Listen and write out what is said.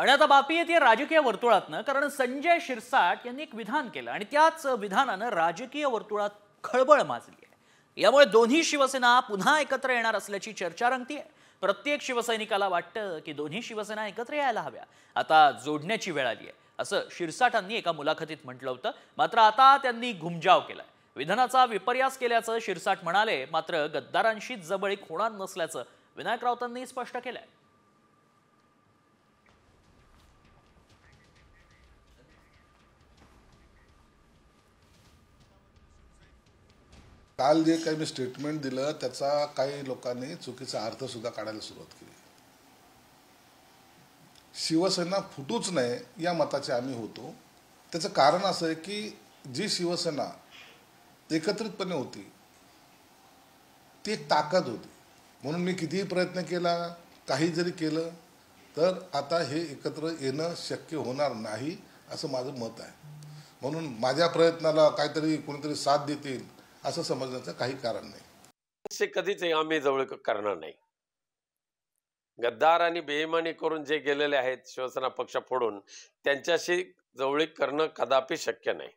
आणि आता बातमी येते राजकीय वर्तुळातनं, कारण संजय शिरसाट यांनी एक विधान केलं आणि त्याच विधानानं राजकीय वर्तुळात खळबळ माजली आहे। यामुळे दोन्ही शिवसेना पुन्हा एकत्र येणार असल्याची चर्चा रंगतीये। प्रत्येक शिवसैनिकाला वाटतं की दोन्ही शिवसेना एकत्र यायला हव्या, आता जोडण्याची वेळ आली आहे, असं शिरसाटांनी एका मुलाखतीत म्हटलं होतं। मात्र आता त्यांनी घुमजाव केलाय। विधानाचा विपर्यास केल्याचं शिरसाट म्हणाले, मात्र गद्दारांशी जवळीक होणार नसल्याचं विनायक राऊतांनी स्पष्ट केलंय। काल जे काही मी स्टेटमेंट दिलं त्याचा काही लोकांनी चुकीचा अर्थ सुद्धा काढायला सुरुवात केली। शिवसेना फुटूच नये या मताचे आम्ही होतो। त्याचं कारण असं आहे की जी शिवसेना एकत्रितपणे होती ती एक ताकद होती, म्हणून मी कितीही प्रयत्न केला, काही जरी केलं तर आता हे एकत्र येणं शक्य होणार नाही असं माझं मत आहे। म्हणून माझ्या प्रयत्नाला काहीतरी कोणीतरी साथ देतील असं समजण्याचं काही कारण नाही। कधीच आम्ही जवळ करणार नाही। गद्दार आणि बेईमानी करून जे गेलेले आहेत शिवसेना पक्ष फोडून, त्यांच्याशी जवळीक करणं कदापि शक्य नाही।